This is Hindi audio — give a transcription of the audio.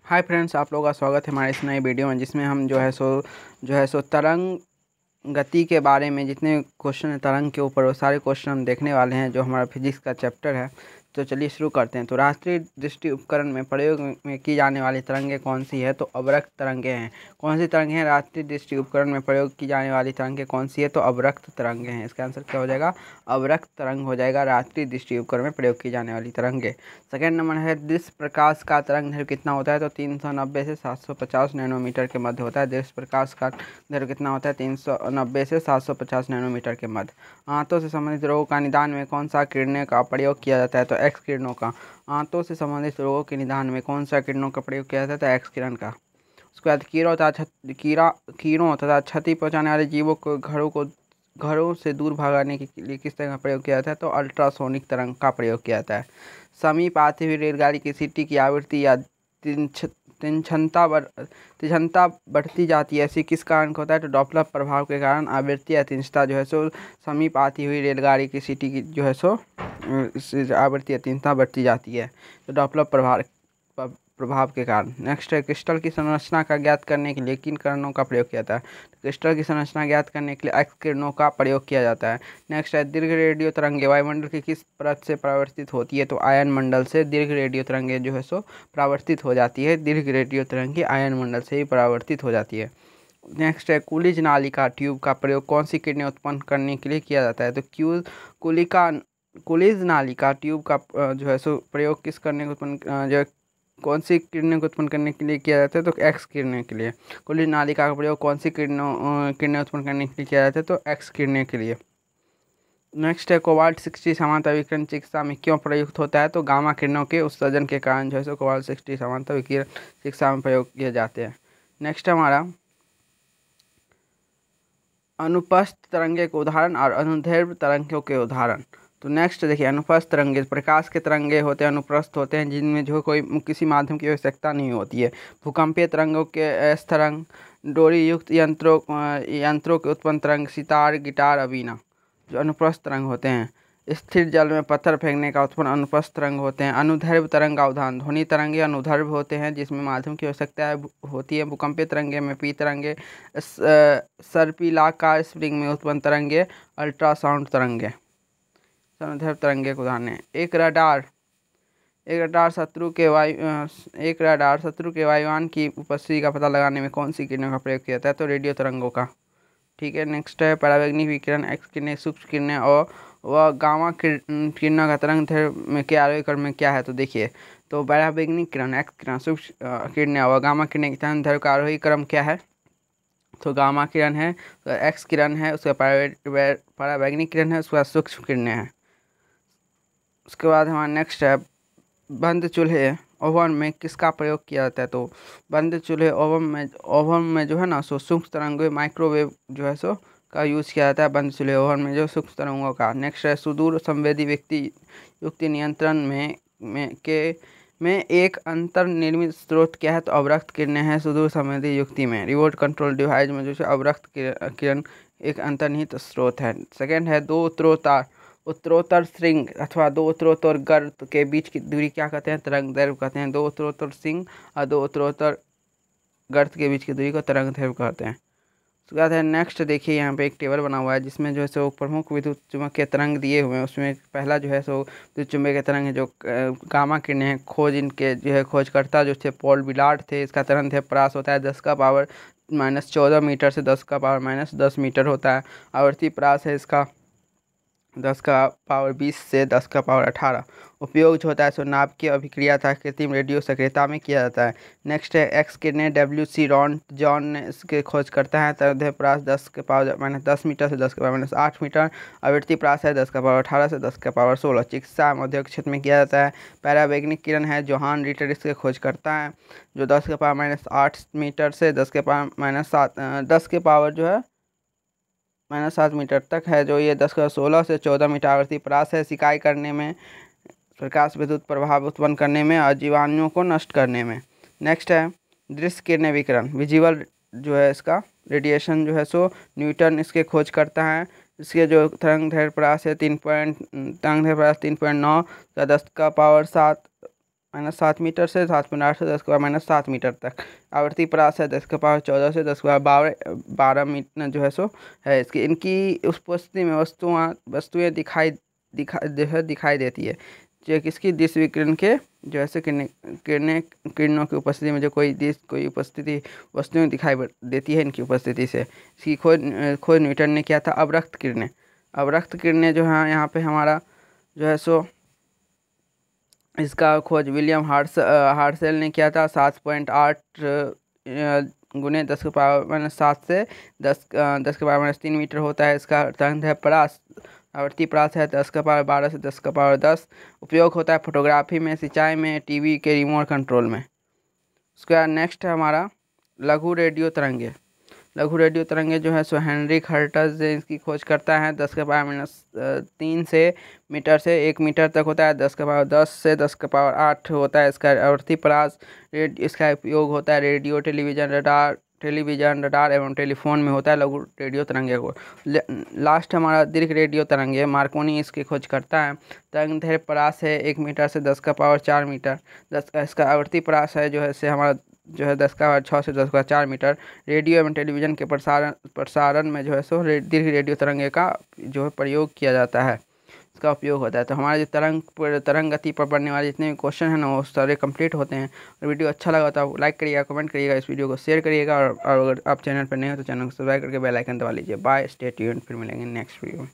हाय फ्रेंड्स, आप लोगों का स्वागत है हमारे इस नए वीडियो में, जिसमें हम जो है सो तरंग गति के बारे में जितने क्वेश्चन हैं तरंग के ऊपर वो सारे क्वेश्चन हम देखने वाले हैं, जो हमारा फिजिक्स का चैप्टर है। तो चलिए शुरू करते हैं। तो राष्ट्रीय दृष्टि उपकरण में प्रयोग में की जाने वाली तरंगें कौन सी है? तो अवरक्त तरंगें हैं। कौन सी तरंगें हैं राष्ट्रीय दृष्टि उपकरण में प्रयोग की जाने वाली तरंगें कौन सी है? तो अवरक्त तरंगें हैं। इसका आंसर क्या हो जाएगा? अवरक्त तरंग हो जाएगा राष्ट्रीय दृष्टि उपकरण में प्रयोग की जाने वाली तरंगें। सेकेंड नंबर है, दृश्य प्रकाश का तरंग दैर्घ्य कितना होता है? तो 390 से 750 नैनोमीटर के मध्य होता है। दृश्य प्रकाश का दैर्घ्य कितना होता है? 390 से 750 नैनोमीटर के मध्य। आंतों से संबंधित रोगों का निदान में कौन सा किरणें का प्रयोग किया जाता है? तो एक्स किरणों का। आंतों से संबंधित रोगों के निदान में कौन सा किरणों का प्रयोग किया जाता है? तो एक्स किरण का। उसके बाद कीड़ों तथा क्षति पहुंचाने वाले जीवों को घरों से दूर भगाने के लिए किस तरह का प्रयोग किया जाता है? तो अल्ट्रासोनिक तरंग का प्रयोग किया जाता है। समीप आती हुई रेलगाड़ी की सीटी की आवृत्ति या तीक्ष्णता बढ़ती जाती है, ऐसी किस कारण का होता है? तो डॉपलर प्रभाव के कारण आवृत्ति या तीक्ष्णता जो है सो समीप आती हुई रेलगाड़ी की सीटी की जो है सो आवृत्ति या तीक्ष्णता बढ़ती जाती है, तो डॉपलर प्रभाव के कारण। नेक्स्ट है, क्रिस्टल की संरचना का ज्ञात करने के लिए किन किरणों का प्रयोग किया जाता है? क्रिस्टल की संरचना ज्ञात करने के लिए एक्स किरणों का प्रयोग किया जाता है। नेक्स्ट है, दीर्घ रेडियो तरंगे वायुमंडल की किस परत से परावर्तित होती है? तो आयन मंडल से दीर्घ रेडियो तरंगे जो है सो परावर्तित हो जाती है। दीर्घ रेडियो तरंगे आयन मंडल से ही परावर्तित हो जाती है। नेक्स्ट है, कुलिज नालिका ट्यूब का प्रयोग कौन सी किरणें उत्पन्न करने के लिए किया जाता है? तो कुलिज नालिका ट्यूब का जो है सो प्रयोग किस करने को उत्पन्न कौन सी किरणें को उत्पन्न करने के लिए किया जाता है? तो एक्स किरणें के लिए। कुलिज नालिका का प्रयोग कौन सी किरणें उत्पन्न करने के लिए किया जाता है? तो एक्स किरणें के लिए। नेक्स्ट है, कोबाल्ट 60 समानता विकिरण चिकित्सा में क्यों प्रयुक्त होता है? तो गामा किरणों के उत्सर्जन के कारण जो है सो कोबाल्ट 60 समानता विकिरण चिकित्सा में प्रयोग किए जाते हैं। नेक्स्ट हमारा अनुप्रस्थ तरंगे के उदाहरण और अनुदैर्घ्य तरंगों के उदाहरण। तो नेक्स्ट देखिए, अनुप्रस्थ तरंगे प्रकाश के तरंगे होते हैं, अनुप्रस्थ होते हैं, जिनमें जो कोई किसी माध्यम की आवश्यकता नहीं होती है। भूकंपीय तरंगों के तरंग, डोरी युक्त यंत्रों के उत्पन्न तरंग, सितार, गिटार, अबीना जो अनुप्रस्थ तरंग होते हैं। स्थिर जल में पत्थर फेंकने का उत्पन्न अनुप्रस्थ तरंग होते हैं। अनुदैर्घ्य तरंग का उदाहरण ध्वनि तरंगे अनुदैर्घ्य होते हैं, जिसमें माध्यम की आवश्यकता होती है। भूकंपीय तरंगे में पी तरंगे, सर्पिलाकार स्प्रिंग में उत्पन्न तरंगे, अल्ट्रासाउंड तरंगे अनुदैर्घ्य तरंगे के उदाहरण हैं। एक रडार शत्रु के वायुयान की उपस्थिति का पता लगाने में कौन सी किरणों का प्रयोग किया जाता है? तो रेडियो तरंगों का। ठीक है। नेक्स्ट है, परावैंगनिक विकिरण, एक्स किरणें, सूक्ष्म किरणें और वह गामा किरणों का तरंग दैर्घ्य में क्या आरोही क्रम में क्या है? तो देखिए, तो परावैंगनिक किरण, एक्स किरण, सूक्ष्म किरणें और गामा किरणें के तरंग दैर्घ्य का आरोही क्रम क्या है? तो गामा किरण है, तो एक्स किरण है, उसका परावैंगनिक किरण है, उसके बाद सूक्ष्म किरणें हैं। उसके बाद हमारा नेक्स्ट है, बंद चूल्हे ओवन में किसका प्रयोग किया जाता है? तो बंद चूल्हे ओवन में जो है ना सो सूक्ष्म तरंगों माइक्रोवेव जो है सो का यूज़ किया जाता है बंद चूल्हे ओवन में, जो सूक्ष्म तरंगों का। नेक्स्ट है, सुदूर संवेदी युक्ति नियंत्रण में एक अंतर्निर्मित स्रोत क्या है? तो अवरक्त किरणें हैं सुदूर संवेदी युक्ति में। रिमोट कंट्रोल डिवाइस में जो है अवरक्त किरण एक अंतर्निहित स्रोत है। सेकेंड है, दो उत्तरोत्तर श्रृंग अथवा दो उत्तरोत्तर गर्त के बीच की दूरी क्या कहते हैं? तरंग दैर्घ्य कहते हैं। दो उत्तरोत्तर श्रृंग और दो उत्तरोत्तर गर्त के बीच की दूरी को तरंग दैर्घ्य कहते हैं। उसके बाद है, नेक्स्ट देखिए, यहाँ पे एक टेबल बना हुआ है, जिसमें जो है सो प्रमुख विद्युत चुम्बकीय तरंग दिए हुए हैं। उसमें पहला जो है सो विद्युत चुम्बकीय तरंग है जो गामा किरणें हैं। इनके जो है खोजकर्ता जो थे पॉल विलार्ड थे। इसका तरंग दैर्घ्य प्रयास होता है 10⁻⁻14 मीटर से 10⁻⁻10 मीटर होता है। आवर्ती प्रयास है इसका 10⁻20 से 10⁻18। उपयोग जो होता है सो नाभिकीय अभिक्रिया तथा कृत्रिम रेडियो सक्रियता में किया जाता है। नेक्स्ट है, एक्स किरणें, WC जॉन ने इसके खोज करता है। तरंग प्रयास 10⁻10 मीटर से 10⁻8 मीटर। आवृत्ति प्रयास है 10⁻18 से 10⁻16। चिकित्सा मध्य क्षेत्र में किया जाता है। परावैंगनिक किरण है, जोहान रिटर इसके खोज करता है, जो 10⁻8 मीटर से 10 के पावर जो है -7 मीटर तक है, जो ये 10⁻16 से 14 मीटर आवृत्ति प्रयास है। सिकाई करने में, प्रकाश विद्युत प्रभाव उत्पन्न करने में और जीवाणुओं को नष्ट करने में। नेक्स्ट है, दृश्य किरणें विकिरण, विजुअल जो है इसका रेडिएशन जो है सो न्यूटन इसके खोज करता है। इसके जो तरंग दैर्घ्य प्रयास है 3.9 का 10⁻7 -7 मीटर से 7.8 से 10⁻7 मीटर तक। आवर्ती परास है 10⁻14 से 10⁻12 मीटर जो है सो है इसकी। इनकी उपस्थिति में वस्तुएं दिखाई देती है जो किसकी दिश विकिरण के जो है किरणों की उपस्थिति में जो कोई उपस्थिति वस्तुएं दिखाई देती है इनकी उपस्थिति से। इसकी खोज न्यूटन ने किया था। अवरक्त किरणें जो है यहाँ पे हमारा जो है सो इसका खोज विलियम हार्सेल ने किया था। 7.8 गुने 10⁻7 से 10⁻3 मीटर होता है इसका तरंग है। परास आवर्ती परास है 10⁻12 से 10⁻10। उपयोग होता है फोटोग्राफी में, सिंचाई में, टीवी के रिमोट कंट्रोल में। उसके बाद नेक्स्ट है हमारा लघु रेडियो तरंगे जो है सो हेनरिक हर्ट्ज इसकी खोज करता है। 10⁻3 से मीटर से 1 मीटर तक होता है। 10⁻10 से 10⁻8 होता है इसका आवर्ती परास। इसका उपयोग होता है रेडियो, टेलीविज़न, रडार एवं टेलीफोन में होता है लघु रेडियो तरंगे को। लास्ट हमारा दीर्घ रेडियो तरंगे मार्कोनी इसकी खोज करता है। तरंग दैर्घ्य परास है 1 मीटर से 10⁻4 मीटर। इसका आवर्ती परास है जो है से हमारा जो है 10⁻6 से 10⁻4 मीटर। रेडियो एवं टेलीविज़न के प्रसारण में जो है सो दीर्घ रेडियो तरंगे का जो है प्रयोग किया जाता है, इसका उपयोग होता है। तो हमारे जो तरंग गति पर पढ़ने वाले जितने भी क्वेश्चन हैं ना वो सारे कंप्लीट होते हैं। और वीडियो अच्छा लगा तो आप लाइक करिएगा, कमेंट करिएगा, इस वीडियो को शेयर करिएगा और अगर आप चैनल पर नए हो तो चैनल को सब्सक्राइब करके बेल आइकन दबा लीजिए। बाय, स्टे ट्यून्ड, फिर मिलेंगे नेक्स्ट वीडियो में।